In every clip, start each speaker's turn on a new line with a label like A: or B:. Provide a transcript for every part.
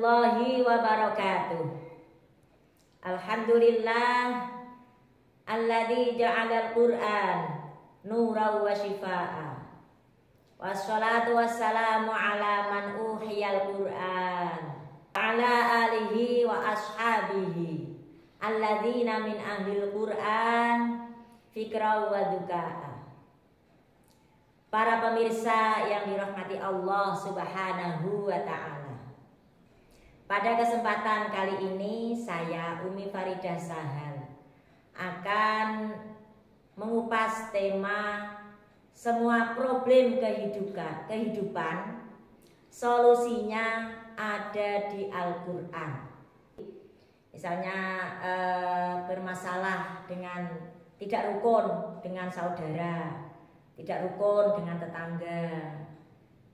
A: warahmatullahi wabarakatuh. Alhamdulillah alladzi ja'alal Qur'an nuran wa shifaa'a. Wassalatu wassalamu ala man uhiyal Qur'an wa ala alihi wa ashabihi alladzina min ahlil Qur'an fikra wa duka'a. Para pemirsa yang dirahmati Allah Subhanahu wa ta'ala, pada kesempatan kali ini saya Umi Faridah Sahal akan mengupas tema semua problem kehidupan solusinya ada di Al-Quran. Misalnya bermasalah dengan tidak rukun dengan saudara, tidak rukun dengan tetangga,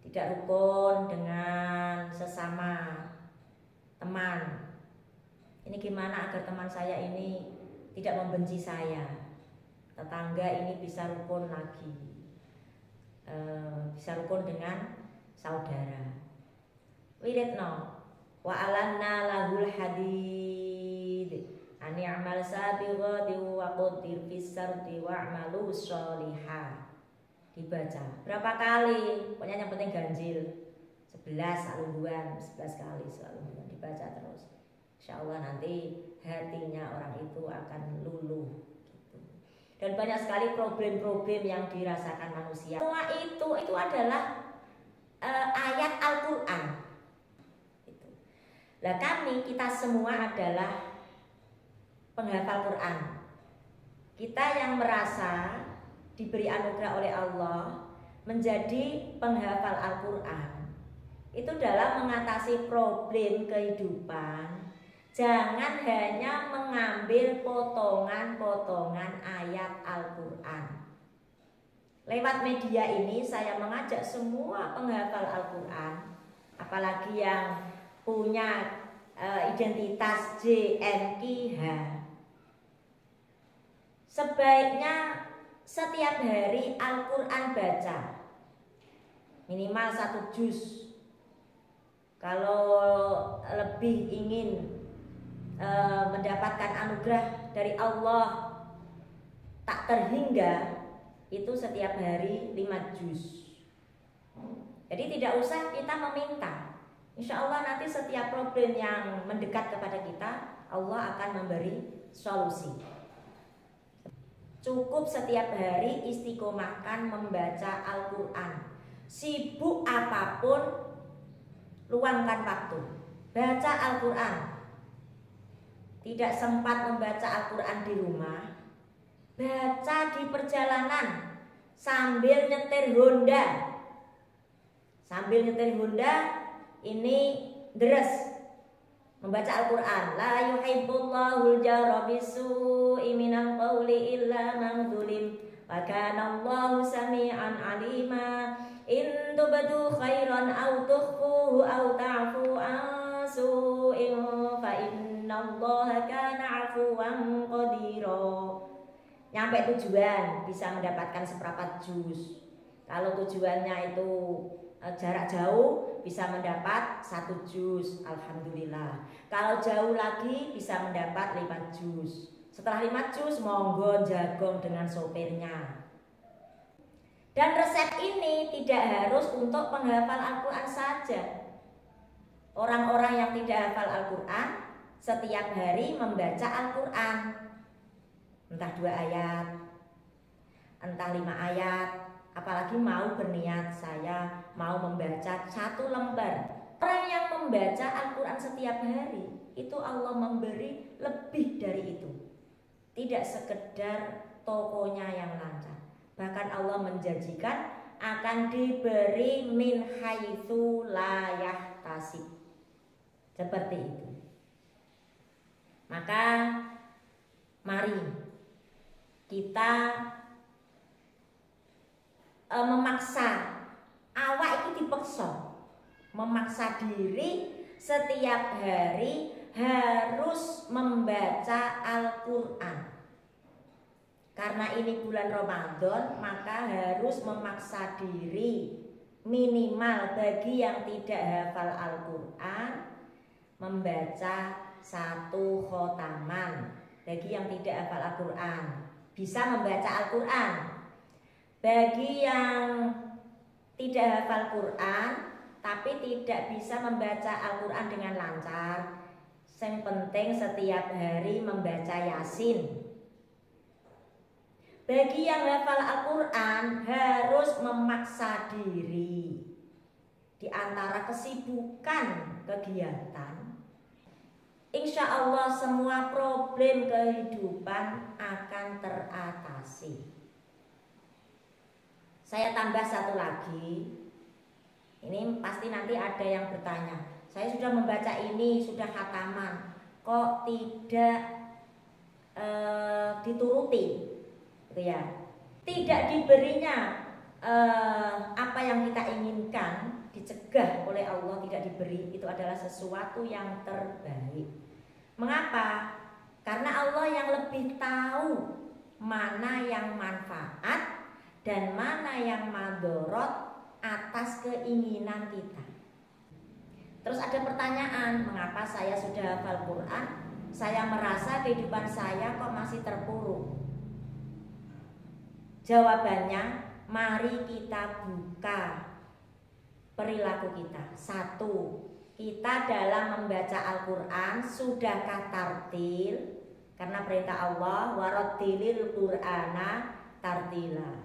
A: tidak rukun dengan sesama teman. Ini gimana agar teman saya ini tidak membenci saya, tetangga ini bisa rukun lagi, bisa rukun dengan saudara. Wiridno wa alanna lahul hadid ani amal sabiqati wa qadir fis sardi wa amalu sholihah. Dibaca berapa kali, pokoknya yang penting ganjil 11 salungguan, 11 kali salungguan, dibaca terus. Insya Allah nanti hatinya orang itu akan luluh gitu. Dan banyak sekali problem-problem yang dirasakan manusia. Semua itu adalah ayat Al-Quran gitu. Nah kita semua adalah penghafal Quran. Kita yang merasa diberi anugerah oleh Allah menjadi penghafal Al-Quran itu dalam mengatasi problem kehidupan. Jangan hanya mengambil potongan-potongan ayat Al-Quran. Lewat media ini saya mengajak semua penghafal Al-Quran, apalagi yang punya identitas JNKH, sebaiknya setiap hari Al-Quran baca minimal 1 juz. Kalau lebih ingin mendapatkan anugerah dari Allah tak terhingga, itu setiap hari 5 juz. Jadi tidak usah kita meminta. Insya Allah nanti setiap problem yang mendekat kepada kita, Allah akan memberi solusi. Cukup setiap hari istiqomahkan membaca Al-Quran. Sibuk apapun, luangkan waktu, baca Al-Quran. Tidak sempat membaca Al-Quran di rumah, baca di perjalanan sambil nyetir Honda. Sambil nyetir Honda ini deres membaca Al-Quran. La yuhibbullahul jahra bisu'i minal qawli illa man zulim wa kana Allahu sami'an alima. In tubdu khairan aw tukhfuhu aw ta'fu an su'in fa innallaha kana 'afuwan qadira. Nyampe tujuan bisa mendapatkan seperempat juz. Kalau tujuannya itu jarak jauh bisa mendapat 1 juz, alhamdulillah. Kalau jauh lagi bisa mendapat 5 juz. Setelah 5 juz monggo jagong dengan sopirnya. Dan resep ini tidak harus untuk penghafal Al-Quran saja. Orang-orang yang tidak hafal Al-Quran setiap hari membaca Al-Quran, entah 2 ayat, entah 5 ayat. Apalagi mau berniat saya mau membaca 1 lembar. Orang yang membaca Al-Quran setiap hari itu Allah memberi lebih dari itu. Tidak sekedar tokonya yang lancar, bahkan Allah menjanjikan akan diberi min haitsu la yahtasib. Seperti itu. Maka mari kita memaksa, awak itu dipaksa, memaksa diri setiap hari harus membaca Al-Quran. Karena ini bulan Ramadan, maka harus memaksa diri. Minimal bagi yang tidak hafal Al-Quran, membaca 1 khotaman. Bagi yang tidak hafal Al-Quran bisa membaca Al-Quran. Bagi yang tidak hafal Quran tapi tidak bisa membaca Al-Quran dengan lancar, yang penting setiap hari membaca Yasin. Bagi yang hafal Al-Quran harus memaksa diri. Di antara kesibukan kegiatan, insya Allah semua problem kehidupan akan teratasi. Saya tambah satu lagi. Ini pasti nanti ada yang bertanya, saya sudah membaca ini, sudah khataman, kok tidak dituruti, gitu ya? Tidak diberinya apa yang kita inginkan, dicegah oleh Allah, tidak diberi, itu adalah sesuatu yang terbaik. Mengapa? Karena Allah yang lebih tahu mana yang manfaat dan mana yang madorot atas keinginan kita. Terus ada pertanyaan, mengapa saya sudah hafal Quran, saya merasa kehidupan saya kok masih terpuruk? Jawabannya, mari kita buka perilaku kita. 1, kita dalam membaca Al-Quran sudahkah tartil? Karena perintah Allah, warattilil Qur'ana tartila.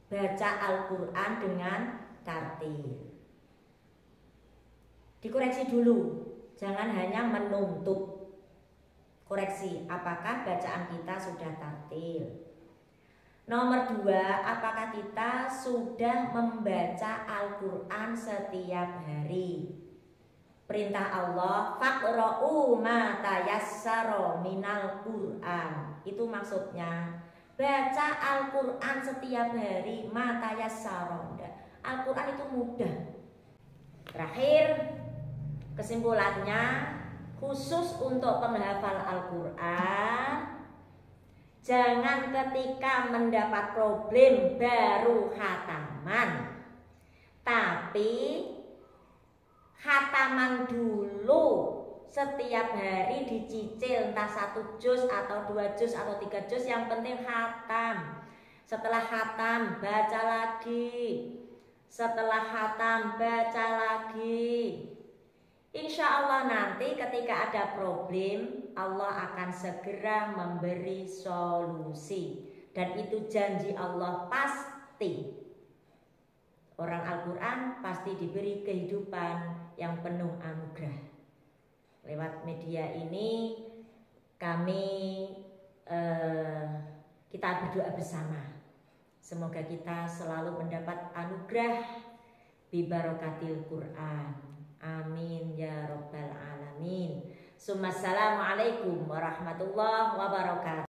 A: Baca Al-Quran dengan tartil. Dikoreksi dulu, jangan hanya menuntut. Koreksi, apakah bacaan kita sudah tartil? Nomor 2, apakah kita sudah membaca Al-Quran setiap hari? Perintah Allah, faqra'u ma tayassara minal Qur'an. Itu maksudnya baca Al-Quran setiap hari, ma tayassara. Al-Quran itu mudah. Terakhir, kesimpulannya, khusus untuk penghafal Al-Quran, jangan ketika mendapat problem baru khataman, tapi khataman dulu setiap hari, dicicil entah 1 juz atau 2 juz atau 3 juz, yang penting khatam. Setelah khatam baca lagi, setelah khatam baca lagi. Insya Allah nanti ketika ada problem, Allah akan segera memberi solusi. Dan itu janji Allah pasti. Orang Al-Quran pasti diberi kehidupan yang penuh anugerah. Lewat media ini kami kita berdoa bersama. Semoga kita selalu mendapat anugerah bibarokatil Quran. Amin ya rabbal alamin. Assalamualaikum warahmatullahi wabarakatuh.